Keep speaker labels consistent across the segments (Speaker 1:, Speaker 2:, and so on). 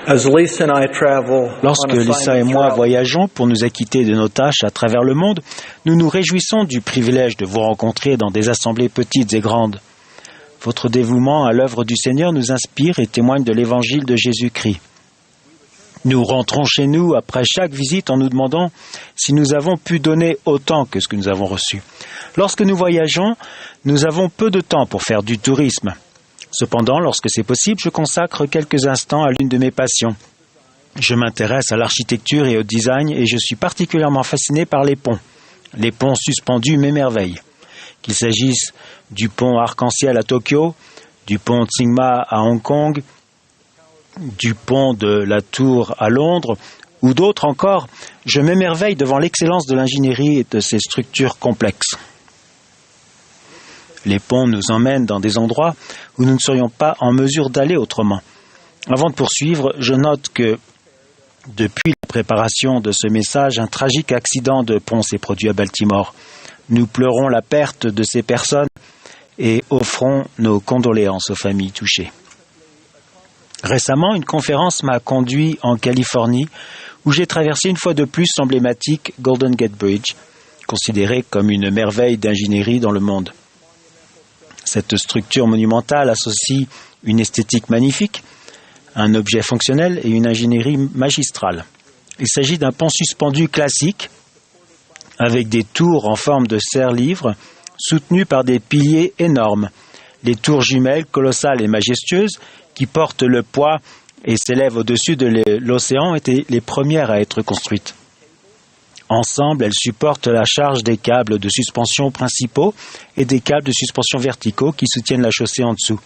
Speaker 1: Lorsque Lisa et moi voyageons pour nous acquitter de nos tâches à travers le monde, nous nous réjouissons du privilège de vous rencontrer dans des assemblées petites et grandes. Votre dévouement à l'œuvre du Seigneur nous inspire et témoigne de l'évangile de Jésus-Christ. Nous rentrons chez nous après chaque visite en nous demandant si nous avons pu donner autant que ce que nous avons reçu. Lorsque nous voyageons, nous avons peu de temps pour faire du tourisme. Cependant, lorsque c'est possible, je consacre quelques instants à l'une de mes passions. Je m'intéresse à l'architecture et au design et je suis particulièrement fasciné par les ponts. Les ponts suspendus m'émerveillent. Qu'il s'agisse du pont Arc-en-Ciel à Tokyo, du pont Tsingma à Hong Kong, du pont de la Tour à Londres ou d'autres encore, je m'émerveille devant l'excellence de l'ingénierie et de ces structures complexes. Les ponts nous emmènent dans des endroits où nous ne serions pas en mesure d'aller autrement. Avant de poursuivre, je note que depuis la préparation de ce message, un tragique accident de pont s'est produit à Baltimore. Nous pleurons la perte de ces personnes et offrons nos condoléances aux familles touchées. Récemment, une conférence m'a conduit en Californie où j'ai traversé une fois de plus l'emblématique Golden Gate Bridge, considérée comme une merveille d'ingénierie dans le monde. Cette structure monumentale associe une esthétique magnifique, un objet fonctionnel et une ingénierie magistrale. Il s'agit d'un pont suspendu classique avec des tours en forme de serre-livre soutenues par des piliers énormes. Les tours jumelles colossales et majestueuses qui portent le poids et s'élèvent au-dessus de l'océan étaient les premières à être construites. Ensemble, elles supportent la charge des câbles de suspension principaux et des câbles de suspension verticaux qui soutiennent la chaussée en dessous.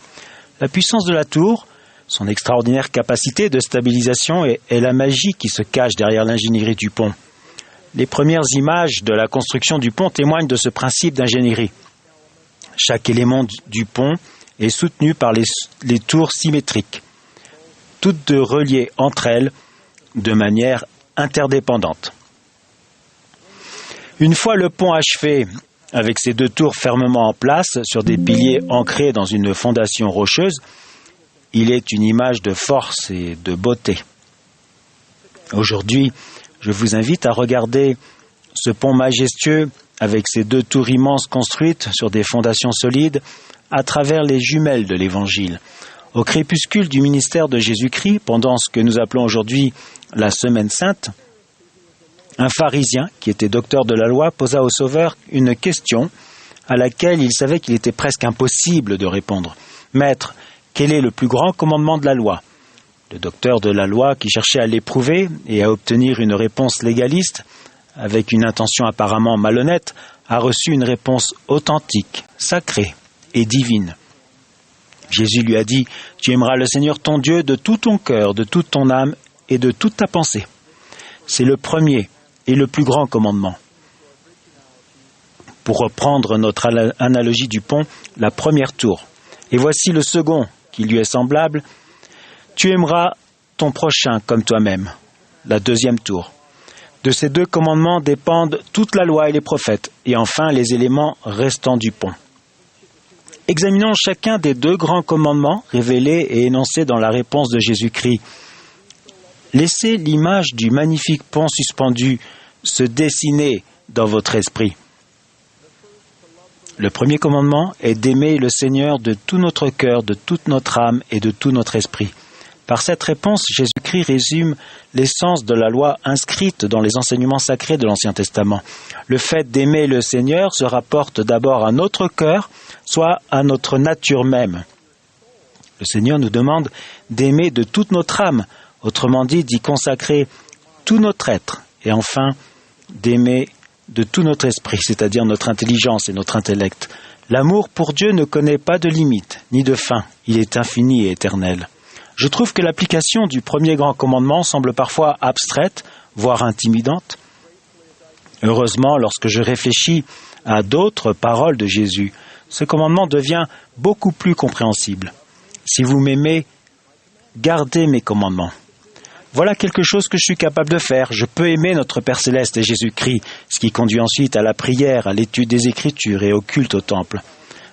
Speaker 1: La puissance de la tour, son extraordinaire capacité de stabilisation et la magie qui se cache derrière l'ingénierie du pont. Les premières images de la construction du pont témoignent de ce principe d'ingénierie. Chaque élément du pont est soutenu par les tours symétriques, toutes deux reliées entre elles de manière interdépendante. Une fois le pont achevé, avec ses deux tours fermement en place sur des piliers ancrés dans une fondation rocheuse, il est une image de force et de beauté. Aujourd'hui, je vous invite à regarder ce pont majestueux avec ses deux tours immenses construites sur des fondations solides à travers les jumelles de l'Évangile. Au crépuscule du ministère de Jésus-Christ, pendant ce que nous appelons aujourd'hui la Semaine Sainte, un pharisien, qui était docteur de la loi, posa au Sauveur une question à laquelle il savait qu'il était presque impossible de répondre. « Maître, quel est le plus grand commandement de la loi ?» Le docteur de la loi, qui cherchait à l'éprouver et à obtenir une réponse légaliste, avec une intention apparemment malhonnête, a reçu une réponse authentique, sacrée et divine. Jésus lui a dit « Tu aimeras le Seigneur ton Dieu de tout ton cœur, de toute ton âme et de toute ta pensée. » C'est le premier et le plus grand commandement. Pour reprendre notre analogie du pont, la première tour. Et voici le second qui lui est semblable. Tu aimeras ton prochain comme toi-même. La deuxième tour. De ces deux commandements dépendent toute la loi et les prophètes, et enfin les éléments restants du pont. Examinons chacun des deux grands commandements révélés et énoncés dans la réponse de Jésus-Christ. Laissez l'image du magnifique pont suspendu se dessiner dans votre esprit. Le premier commandement est d'aimer le Seigneur de tout notre cœur, de toute notre âme et de tout notre esprit. Par cette réponse, Jésus-Christ résume l'essence de la loi inscrite dans les enseignements sacrés de l'Ancien Testament. Le fait d'aimer le Seigneur se rapporte d'abord à notre cœur, soit à notre nature même. Le Seigneur nous demande d'aimer de toute notre âme, autrement dit, d'y consacrer tout notre être, et enfin, d'aimer de tout notre esprit, c'est-à-dire notre intelligence et notre intellect. L'amour pour Dieu ne connaît pas de limite, ni de fin, il est infini et éternel. Je trouve que l'application du premier grand commandement semble parfois abstraite, voire intimidante. Heureusement, lorsque je réfléchis à d'autres paroles de Jésus, ce commandement devient beaucoup plus compréhensible. Si vous m'aimez, gardez mes commandements. Voilà quelque chose que je suis capable de faire. Je peux aimer notre Père Céleste et Jésus-Christ, ce qui conduit ensuite à la prière, à l'étude des Écritures et au culte au temple.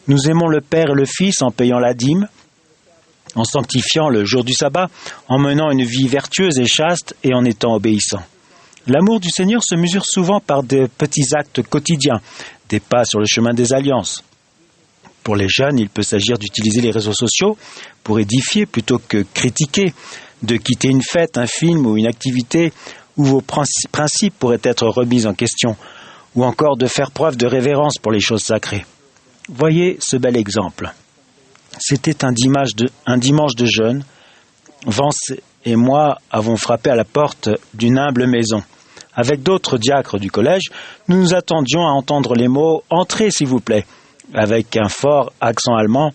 Speaker 1: Nous aimons le Père et le Fils en payant la dîme, en sanctifiant le jour du sabbat, en menant une vie vertueuse et chaste et en étant obéissant. L'amour du Seigneur se mesure souvent par de petits actes quotidiens, des pas sur le chemin des alliances. Pour les jeunes, il peut s'agir d'utiliser les réseaux sociaux pour édifier plutôt que critiquer, de quitter une fête, un film ou une activité où vos principes pourraient être remis en question, ou encore de faire preuve de révérence pour les choses sacrées. Voyez ce bel exemple. C'était un dimanche de jeûne. Vance et moi avons frappé à la porte d'une humble maison. Avec d'autres diacres du collège, nous nous attendions à entendre les mots « Entrez, s'il vous plaît », avec un fort accent allemand,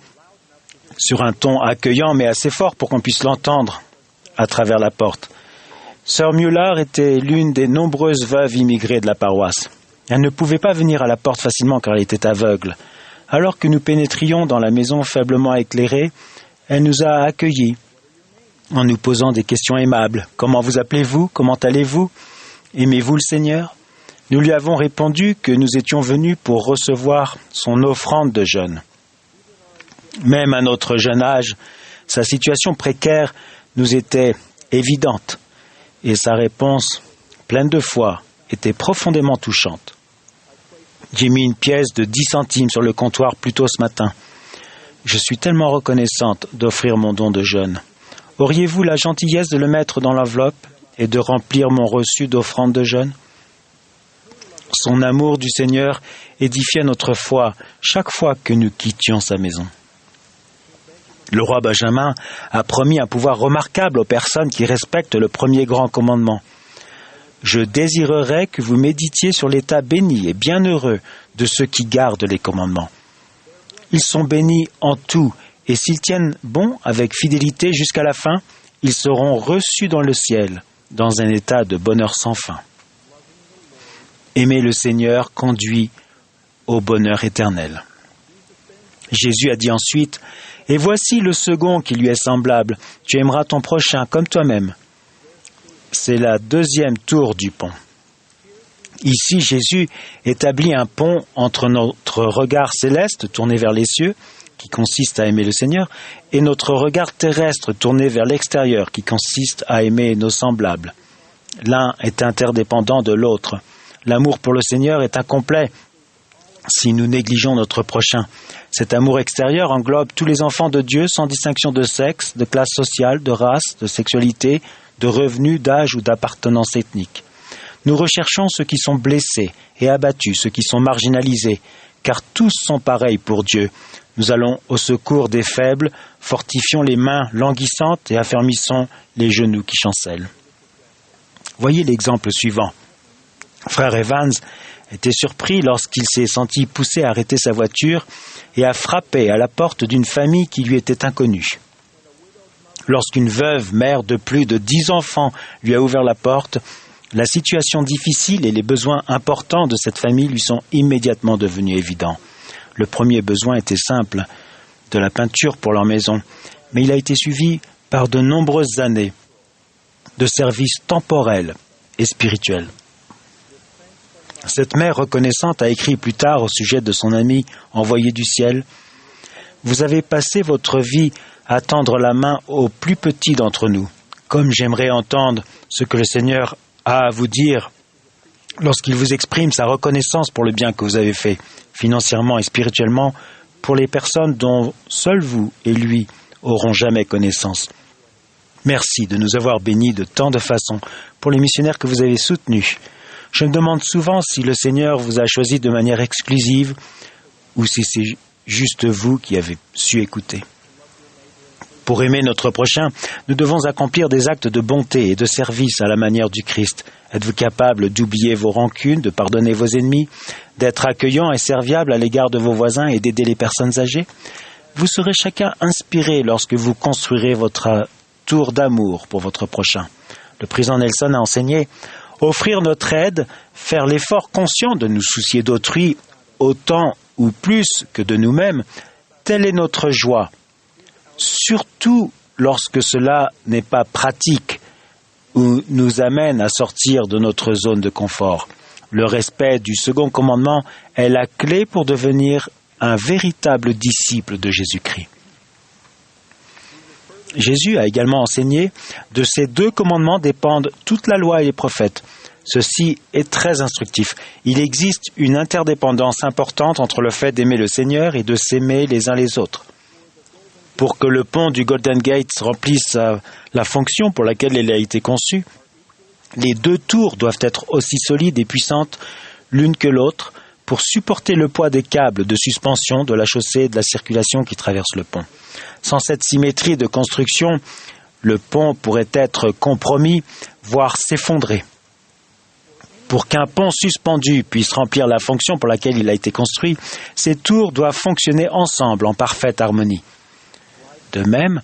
Speaker 1: sur un ton accueillant mais assez fort pour qu'on puisse l'entendre à travers la porte. Sœur Müller était l'une des nombreuses veuves immigrées de la paroisse. Elle ne pouvait pas venir à la porte facilement car elle était aveugle. Alors que nous pénétrions dans la maison faiblement éclairée, elle nous a accueillis en nous posant des questions aimables. « Comment vous appelez-vous ? Comment allez-vous ? Aimez-vous le Seigneur ?» Nous lui avons répondu que nous étions venus pour recevoir son offrande de jeûne. Même à notre jeune âge, sa situation précaire nous était évidente et sa réponse, pleine de foi, était profondément touchante. J'ai mis une pièce de 10 centimes sur le comptoir plus tôt ce matin. Je suis tellement reconnaissante d'offrir mon don de jeûne. Auriez-vous la gentillesse de le mettre dans l'enveloppe et de remplir mon reçu d'offrande de jeûne ? Son amour du Seigneur édifiait notre foi chaque fois que nous quittions sa maison. Le roi Benjamin a promis un pouvoir remarquable aux personnes qui respectent le premier grand commandement. Je désirerais que vous méditiez sur l'état béni et bienheureux de ceux qui gardent les commandements. Ils sont bénis en tout, et s'ils tiennent bon avec fidélité jusqu'à la fin, ils seront reçus dans le ciel, dans un état de bonheur sans fin. Aimer le Seigneur conduit au bonheur éternel. Jésus a dit ensuite, « Et voici le second qui lui est semblable, tu aimeras ton prochain comme toi-même. » C'est la deuxième tour du pont. Ici, Jésus établit un pont entre notre regard céleste tourné vers les cieux, qui consiste à aimer le Seigneur, et notre regard terrestre tourné vers l'extérieur, qui consiste à aimer nos semblables. L'un est interdépendant de l'autre. L'amour pour le Seigneur est incomplet si nous négligeons notre prochain. Cet amour extérieur englobe tous les enfants de Dieu sans distinction de sexe, de classe sociale, de race, de sexualité, de revenus, d'âge ou d'appartenance ethnique. Nous recherchons ceux qui sont blessés et abattus, ceux qui sont marginalisés, car tous sont pareils pour Dieu. Nous allons au secours des faibles, fortifions les mains languissantes et affermissons les genoux qui chancellent. Voyez l'exemple suivant. Frère Evans était surpris lorsqu'il s'est senti poussé à arrêter sa voiture et à frapper à la porte d'une famille qui lui était inconnue. Lorsqu'une veuve, mère de plus de 10 enfants, lui a ouvert la porte, la situation difficile et les besoins importants de cette famille lui sont immédiatement devenus évidents. Le premier besoin était simple, de la peinture pour leur maison, mais il a été suivi par de nombreuses années de services temporels et spirituels. Cette mère reconnaissante a écrit plus tard au sujet de son ami envoyé du ciel, « Vous avez passé votre vie à tendre la main aux plus petits d'entre nous. Comme j'aimerais entendre ce que le Seigneur a à vous dire lorsqu'il vous exprime sa reconnaissance pour le bien que vous avez fait, financièrement et spirituellement, pour les personnes dont seuls vous et lui auront jamais connaissance. Merci de nous avoir bénis de tant de façons pour les missionnaires que vous avez soutenus. Je me demande souvent si le Seigneur vous a choisi de manière exclusive ou si c'est juste vous qui avez su écouter. Pour aimer notre prochain, nous devons accomplir des actes de bonté et de service à la manière du Christ. Êtes-vous capable d'oublier vos rancunes, de pardonner vos ennemis, d'être accueillant et serviable à l'égard de vos voisins et d'aider les personnes âgées? Vous serez chacun inspiré lorsque vous construirez votre tour d'amour pour votre prochain. Le président Nelson a enseigné « Offrir notre aide, faire l'effort conscient de nous soucier d'autrui autant ou plus que de nous-mêmes, telle est notre joie. » Surtout lorsque cela n'est pas pratique ou nous amène à sortir de notre zone de confort. Le respect du second commandement est la clé pour devenir un véritable disciple de Jésus-Christ. Jésus a également enseigné, de ces 2 commandements dépendent toute la loi et les prophètes. Ceci est très instructif. Il existe une interdépendance importante entre le fait d'aimer le Seigneur et de s'aimer les uns les autres. Pour que le pont du Golden Gate remplisse la fonction pour laquelle il a été conçu, les 2 tours doivent être aussi solides et puissantes l'une que l'autre pour supporter le poids des câbles de suspension de la chaussée et de la circulation qui traversent le pont. Sans cette symétrie de construction, le pont pourrait être compromis, voire s'effondrer. Pour qu'un pont suspendu puisse remplir la fonction pour laquelle il a été construit, ces tours doivent fonctionner ensemble en parfaite harmonie. De même,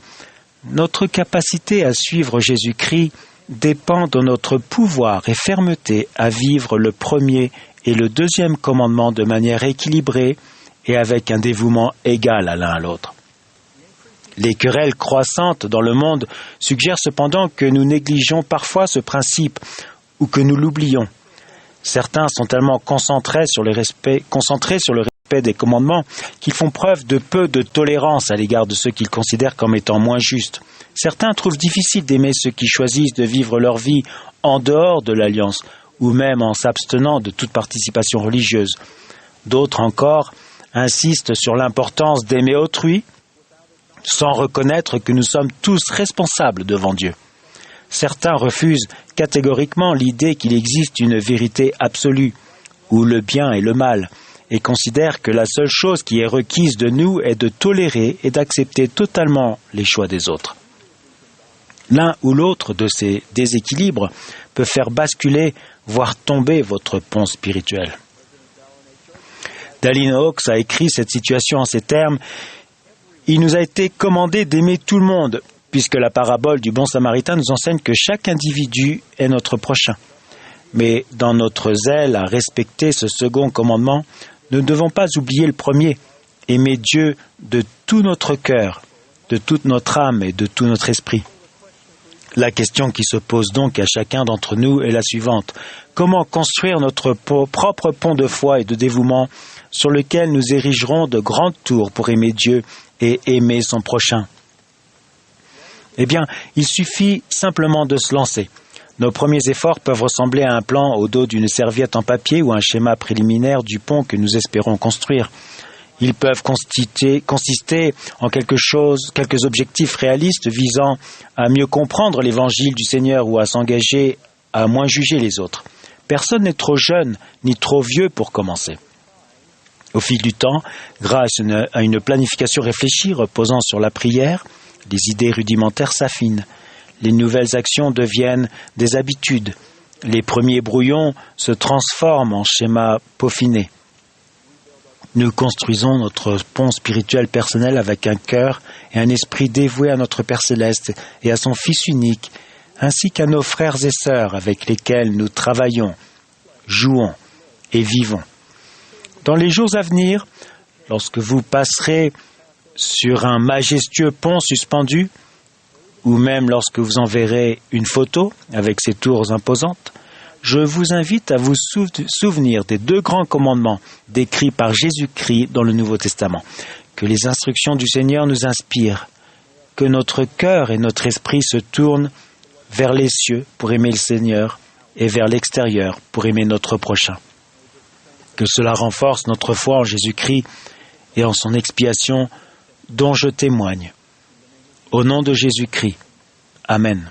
Speaker 1: notre capacité à suivre Jésus-Christ dépend de notre pouvoir et fermeté à vivre le premier et le deuxième commandement de manière équilibrée et avec un dévouement égal à l'un à l'autre. Les querelles croissantes dans le monde suggèrent cependant que nous négligeons parfois ce principe ou que nous l'oublions. Certains sont tellement concentrés sur le respect des commandements qu'ils font preuve de peu de tolérance à l'égard de ceux qu'ils considèrent comme étant moins justes. Certains trouvent difficile d'aimer ceux qui choisissent de vivre leur vie en dehors de l'alliance ou même en s'abstenant de toute participation religieuse. D'autres encore insistent sur l'importance d'aimer autrui sans reconnaître que nous sommes tous responsables devant Dieu. Certains refusent catégoriquement l'idée qu'il existe une vérité absolue, où le bien et le mal, et considèrent que la seule chose qui est requise de nous est de tolérer et d'accepter totalement les choix des autres. L'un ou l'autre de ces déséquilibres peut faire basculer, voire tomber votre pont spirituel. Dallin Oaks a écrit cette situation en ces termes: « Il nous a été commandé d'aimer tout le monde, puisque la parabole du bon samaritain nous enseigne que chaque individu est notre prochain. Mais dans notre zèle à respecter ce second commandement, nous ne devons pas oublier le premier, aimer Dieu de tout notre cœur, de toute notre âme et de tout notre esprit. » La question qui se pose donc à chacun d'entre nous est la suivante: comment construire notre propre pont de foi et de dévouement sur lequel nous érigerons de grandes tours pour aimer Dieu et aimer son prochain? Eh bien, il suffit simplement de se lancer. Nos premiers efforts peuvent ressembler à un plan au dos d'une serviette en papier ou un schéma préliminaire du pont que nous espérons construire. Ils peuvent consister en quelques objectifs réalistes visant à mieux comprendre l'évangile du Seigneur ou à s'engager à moins juger les autres. Personne n'est trop jeune ni trop vieux pour commencer. Au fil du temps, grâce à une planification réfléchie reposant sur la prière, les idées rudimentaires s'affinent. Les nouvelles actions deviennent des habitudes. Les premiers brouillons se transforment en schémas peaufinés. Nous construisons notre pont spirituel personnel avec un cœur et un esprit dévoués à notre Père Céleste et à son Fils unique, ainsi qu'à nos frères et sœurs avec lesquels nous travaillons, jouons et vivons. Dans les jours à venir, lorsque vous passerez sur un majestueux pont suspendu, ou même lorsque vous en verrez une photo avec ses tours imposantes, je vous invite à vous souvenir des 2 grands commandements décrits par Jésus-Christ dans le Nouveau Testament. Que les instructions du Seigneur nous inspirent, que notre cœur et notre esprit se tournent vers les cieux pour aimer le Seigneur et vers l'extérieur pour aimer notre prochain. Que cela renforce notre foi en Jésus-Christ et en son expiation dont je témoigne. Au nom de Jésus-Christ. Amen.